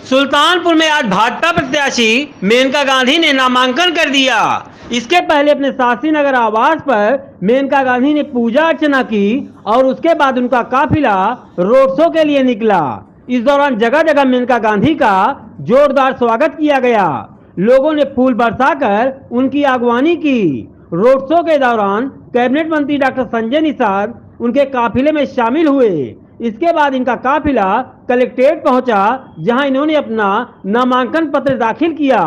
सुल्तानपुर में आज भाजपा प्रत्याशी मेनका गांधी ने नामांकन कर दिया। इसके पहले अपने शास्त्री नगर आवास पर मेनका गांधी ने पूजा अर्चना की और उसके बाद उनका काफिला रोड शो के लिए निकला। इस दौरान जगह जगह मेनका गांधी का जोरदार स्वागत किया गया। लोगों ने फूल बरसाकर उनकी अगवानी की। रोड शो के दौरान कैबिनेट मंत्री डॉक्टर संजय निषाद उनके काफिले में शामिल हुए। इसके बाद इनका काफिला कलेक्ट्रेट पहुंचा, जहां इन्होंने अपना नामांकन पत्र दाखिल किया।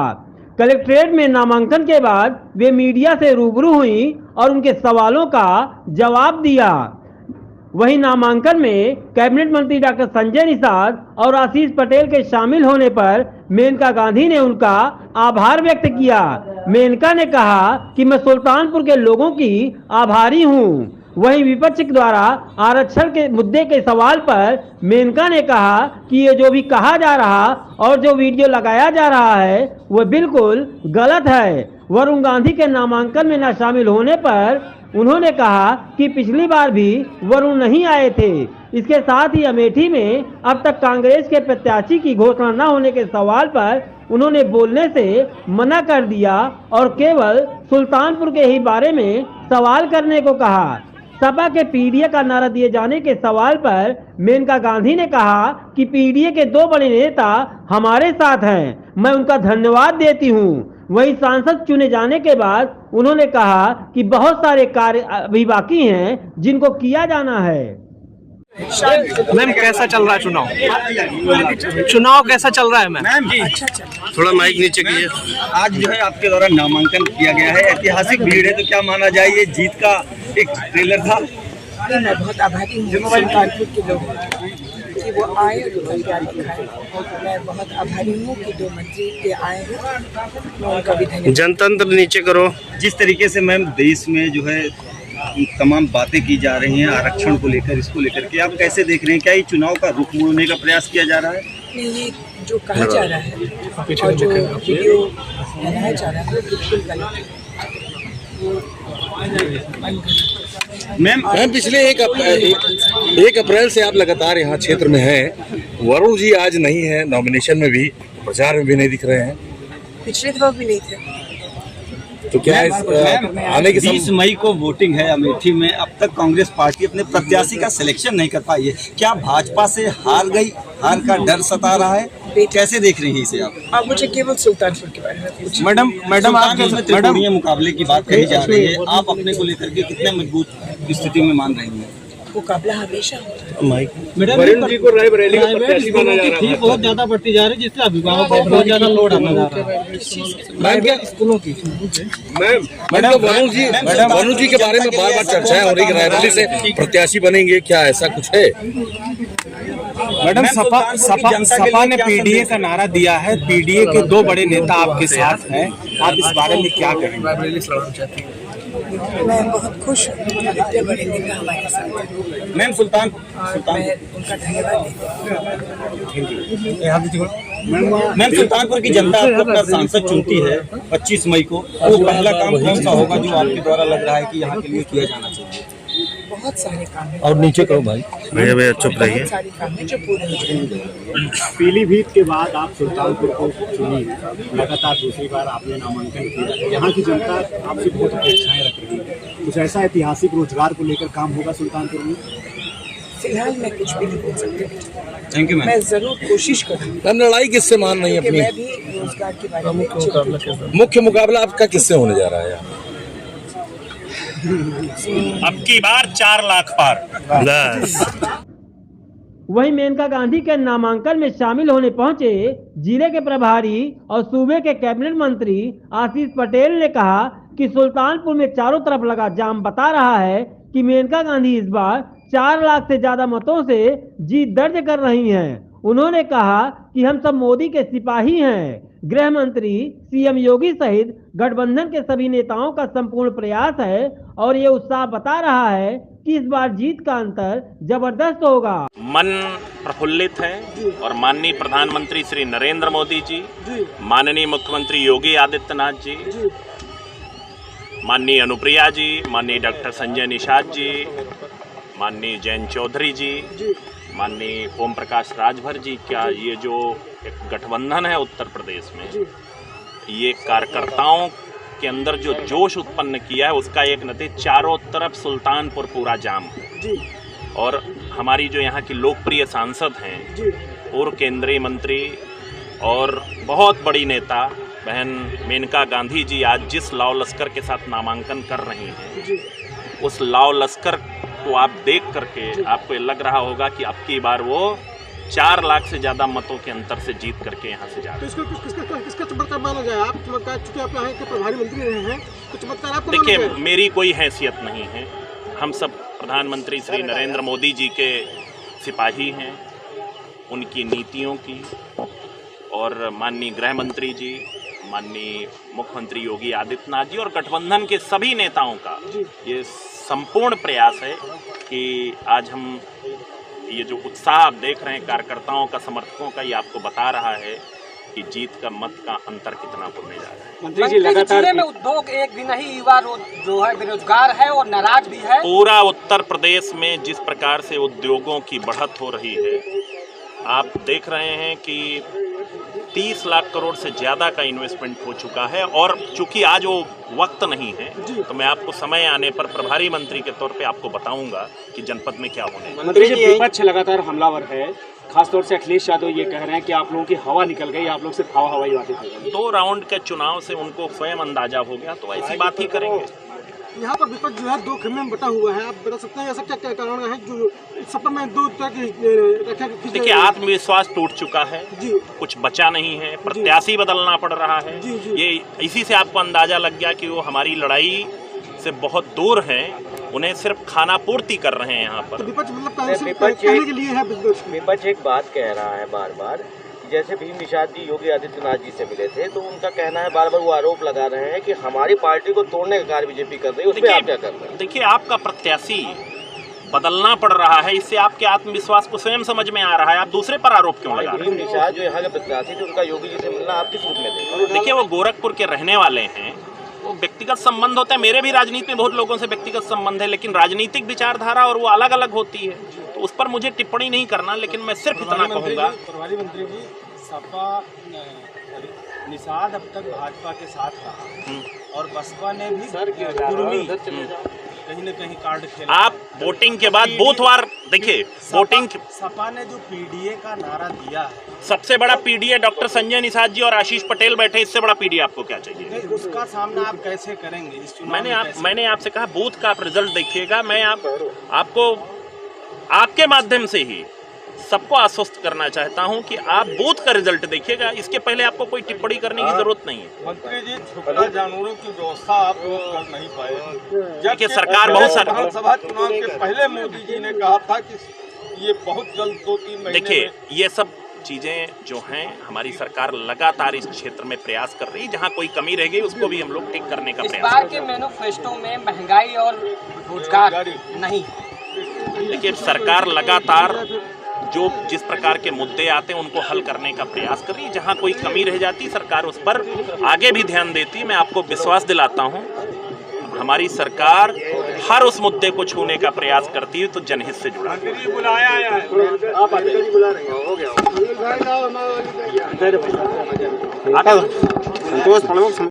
कलेक्ट्रेट में नामांकन के बाद वे मीडिया से रूबरू हुई और उनके सवालों का जवाब दिया। वहीं नामांकन में कैबिनेट मंत्री डॉक्टर संजय निषाद और आशीष पटेल के शामिल होने पर मेनका गांधी ने उनका आभार व्यक्त किया। मेनका ने कहा कि मैं सुल्तानपुर के लोगों की आभारी हूं। वहीं विपक्ष द्वारा आरक्षण के मुद्दे के सवाल पर मेनका ने कहा कि ये जो भी कहा जा रहा और जो वीडियो लगाया जा रहा है वह बिल्कुल गलत है। वरुण गांधी के नामांकन में न शामिल होने पर उन्होंने कहा कि पिछली बार भी वरुण नहीं आए थे। इसके साथ ही अमेठी में अब तक कांग्रेस के प्रत्याशी की घोषणा न होने के सवाल पर उन्होंने बोलने से मना कर दिया और केवल सुल्तानपुर के ही बारे में सवाल करने को कहा। सपा के पीडीए का नारा दिए जाने के सवाल पर मेनका गांधी ने कहा कि पीडीए के दो बड़े नेता हमारे साथ हैं, मैं उनका धन्यवाद देती हूं। वहीं सांसद चुने जाने के बाद उन्होंने कहा कि बहुत सारे कार्य अभी बाकी हैं जिनको किया जाना है। मैम कैसा चल रहा है चुनाव कैसा चल रहा है मैम? अच्छा थोड़ा माइक नीचे कीजिए। आज जो है आपके द्वारा नामांकन किया गया है, ऐतिहासिक भीड़ है, तो क्या माना जाए ये जीत का एक ट्रेलर था? मैं बहुत आभारी हूँ सुल्तानपुर के लोगों कि वो आए और उन्होंने प्यार दिखाए। मैं बहुत आभारी हूँ कि दो मंत्री के आए हैं, मैं उनका भी धन्यवाद। जनतंत्र नीचे करो। जिस तरीके से मैम देश में जो है तमाम बातें की जा रही हैं आरक्षण को लेकर, इसको लेकर के आप कैसे देख रहे हैं? क्या ये चुनाव का रुख मोड़ने का प्रयास किया जा रहा है? नहीं, ये जो कहा जा रहा है और जो वीडियो बनाया जा रहा है बिल्कुल गलत है। मैम पिछले एक अप्रैल से आप लगातार यहाँ क्षेत्र में हैं। वरुण जी आज नहीं है, नॉमिनेशन में भी, प्रचार में भी नहीं दिख रहे हैं। पिछले दफा भी नहीं थे। तो क्या आने की 20 मई को वोटिंग है अमेठी में, अब तक कांग्रेस पार्टी अपने प्रत्याशी का सिलेक्शन नहीं कर पाई है। क्या भाजपा से हार गई, हार का डर सता रहा है? कैसे देख रही है इसे आप मुझे केवल सुल्तानपुर के बारे में पूछिए। मैडम त्रिकोणीय मुकाबले की बात कही जा रही है, आप अपने को लेकर के कितने मजबूत स्थिति में मान रही हैं? मुकाबला हमेशा वरुण जी को रायबरेली में प्रत्याशी बनाया जा रहा है, बहुत ज्यादा बढ़ती जा रही है, जिससे अभिभावक पर बहुत ज्यादा लोड आना जा रहा है स्कूलों की। मैडम वरुण जी के बारे में बार बार चर्चाएं हो रही है, रायबरेली से प्रत्याशी बनेंगे, क्या ऐसा कुछ है? मैडम सपा ने पीडीए का नारा दिया है, पीडीए के दो बड़े नेता आपके साथ हैं, आप इस बारे में क्या कहेंगे? मैं बहुत खुश हूँ, इतने बड़े नेता हमारे साथ हैं। मैम सुल्तान मैं उनका धन्यवाद देती हूँ। मैम सुल्तानपुर की जनता आपको अपना सांसद चुनती है 25 मई को, वो पहला काम कौन सा होगा जो आपके द्वारा लग रहा है कि यहाँ के लिए किया जाना चाहिए? बहुत सारे काम हैं और नीचे करो भाई, भैया चुप रहिए। बहुत सारे काम हैं जो पूरे हो जाएंगे। पीलीभीत के बाद आप सुल्तानपुर को चुनी, लगातार दूसरी बार आपने नामांकन किया। यहाँ की जनता आपसे बहुत अपेक्षाएं रख रही है, कुछ ऐसा ऐतिहासिक रोजगार को लेकर काम होगा सुल्तानपुर में? फिलहाल मैं कुछ भी नहीं बोल सकती। Thank you ma'am. मैं जरूर कोशिश करूँगी। हम लड़ाई किससे मान रही है अपनी? मैं भी रोजगार के बारे में मुख्य मुकाबला आपका किससे होने जा रहा है? अब की बार 4 लाख पार। वहीं मेनका गांधी के नामांकन में शामिल होने पहुंचे जिले के प्रभारी और सूबे के कैबिनेट मंत्री आशीष पटेल ने कहा कि सुल्तानपुर में चारों तरफ लगा जाम बता रहा है कि मेनका गांधी इस बार 4 लाख से ज्यादा मतों से जीत दर्ज कर रही हैं। उन्होंने कहा कि हम सब मोदी के सिपाही हैं। गृह मंत्री सीएम योगी सहित गठबंधन के सभी नेताओं का संपूर्ण प्रयास है और ये उत्साह बता रहा है कि इस बार जीत का अंतर जबरदस्त होगा। मन प्रफुल्लित है और माननीय प्रधानमंत्री श्री नरेंद्र मोदी जी, माननीय मुख्यमंत्री योगी आदित्यनाथ जी, माननीय अनुप्रिया जी, माननीय डॉक्टर संजय निषाद जी, माननीय जयंत चौधरी जी, माननीय ओम प्रकाश राजभर जी का ये जो एक गठबंधन है उत्तर प्रदेश में, ये कार्यकर्ताओं के अंदर जो जोश उत्पन्न किया है उसका एक नतीजा चारों तरफ सुल्तानपुर पूरा जाम है। और हमारी जो यहाँ की लोकप्रिय सांसद हैं, पूर्व केंद्रीय मंत्री और बहुत बड़ी नेता बहन मेनका गांधी जी आज जिस लाव लश्कर के साथ नामांकन कर रही हैं, उस लाव लश्कर को आप देख करके आपको ये लग रहा होगा कि अब की बार वो 4 लाख से ज़्यादा मतों के अंतर से जीत करके यहाँ से जा रहे हैं। किसका चमत्कार माना जाए? आप चमत्कार, चूंकि आप यहाँ के प्रभारी मंत्री रहे हैं, तो चमत्कार आपको माना देखिए, जाए? मेरी कोई हैसियत नहीं है। हम सब प्रधानमंत्री श्री नरेंद्र मोदी जी के सिपाही हैं, उनकी नीतियों की, और माननीय गृह मंत्री जी, माननीय मुख्यमंत्री योगी आदित्यनाथ जी और गठबंधन के सभी नेताओं का ये संपूर्ण प्रयास है कि आज हम ये जो उत्साह आप देख रहे हैं कार्यकर्ताओं का, समर्थकों का, ये आपको बता रहा है कि जीत का मत का अंतर कितना होने जा रहा है। मंत्री जी लगातार जिले में उद्योग एक भी नहीं, युवा जो है बेरोजगार है और नाराज भी है। पूरा उत्तर प्रदेश में जिस प्रकार से उद्योगों की बढ़त हो रही है, आप देख रहे हैं कि 30 लाख करोड़ से ज़्यादा का इन्वेस्टमेंट हो चुका है। और चूंकि आज वो वक्त नहीं है, तो मैं आपको समय आने पर प्रभारी मंत्री के तौर पे आपको बताऊंगा कि जनपद में क्या होने है। मंत्री जी, विपक्ष लगातार हमलावर है, खासतौर से अखिलेश यादव ये कह रहे हैं कि आप लोगों की हवा निकल गई, आप लोग सिर्फ हवाई बातें कर रहे हैं। 2 राउंड के चुनाव से उनको स्वयं अंदाजा हो गया, तो ऐसी बात ही करेंगे। यहाँ पर विपक्ष जो है 2 खेमे में बटा हुआ है, आप बता सकते हैं ऐसा क्या क्या कारण है जो सपा में 2 तरह की? देखिए, आत्मविश्वास टूट चुका है, कुछ बचा नहीं है, प्रत्याशी बदलना पड़ रहा है। ये इसी से आपको अंदाजा लग गया कि वो हमारी लड़ाई से बहुत दूर हैं, उन्हें सिर्फ खाना पूर्ति कर रहे हैं यहाँ पर। तो विपक्ष मतलब कहने के लिए है। विपक्ष एक बात कह रहा है बार बार, जैसे भीम निषाद जी योगी आदित्यनाथ जी से मिले थे, तो उनका कहना है, बार बार वो आरोप लगा रहे हैं कि हमारी पार्टी को तोड़ने का कार्य बीजेपी कर रही है, उसमें आप क्या कर रहे हैं? देखिए, आपका प्रत्याशी बदलना पड़ रहा है, इससे आपके आत्मविश्वास को स्वयं समझ में आ रहा है, आप दूसरे पर आरोप क्यों लगा रहे हैं? भीम निषाद जो यहाँ के प्रत्याशी थे, उनका योगी जी से मिलना आप किस रूप में देखें? देखिए, वो गोरखपुर के रहने वाले हैं, वो व्यक्तिगत संबंध होता है। मेरे भी राजनीति में बहुत लोगों से व्यक्तिगत संबंध है, लेकिन राजनीतिक विचारधारा और वो अलग अलग होती है, तो उस पर मुझे टिप्पणी नहीं करना। लेकिन मैं सिर्फ इतना कहूँगा, प्रभारी मंत्री जी, सपा निषाद अब तक भाजपा के साथ रहा और बसपा ने भी कहीं न कहीं कार्ड खेला। आप वोटिंग के बाद बूथवार देखिए, वोटिंग सपा ने जो पीडीए का नारा दिया है, सबसे बड़ा पीडीए डॉक्टर संजय निषाद जी और आशीष पटेल बैठे, इससे बड़ा पीडीए आपको क्या चाहिए? उसका सामना आप कैसे करेंगे इस चुनाव? मैंने आपसे कहा बूथ का आप रिजल्ट देखिएगा। मैं आपको आपके माध्यम से ही सबको आश्वस्त करना चाहता हूं कि आप बूथ का रिजल्ट देखिएगा, इसके पहले आपको कोई टिप्पणी करने की जरूरत नहीं है। मंत्री जी, छुपा जानवरों की व्यवस्था आप लोग कर नहीं पाए। देखिए, सरकार बहुत सारी विधानसभा चुनाव के पहले मोदी जी ने कहा था कि ये बहुत जल्द 2-3 महीने। देखिए, ये सब चीजें जो हैं, हमारी सरकार लगातार इस क्षेत्र में प्रयास कर रही है। जहाँ कोई कमी रह गई उसको भी हम लोग ठीक करने का इस प्रयास बार के मैनिफेस्टो में महंगाई और रोजगार नहीं। देखिए, सरकार लगातार जो जिस प्रकार के मुद्दे आते हैं उनको हल करने का प्रयास कर रही है। जहाँ कोई कमी रह जाती, सरकार उस पर आगे भी ध्यान देती। मैं आपको विश्वास दिलाता हूँ, हमारी सरकार हर उस मुद्दे को छूने का प्रयास करती है तो जनहित से जुड़ा। संतोष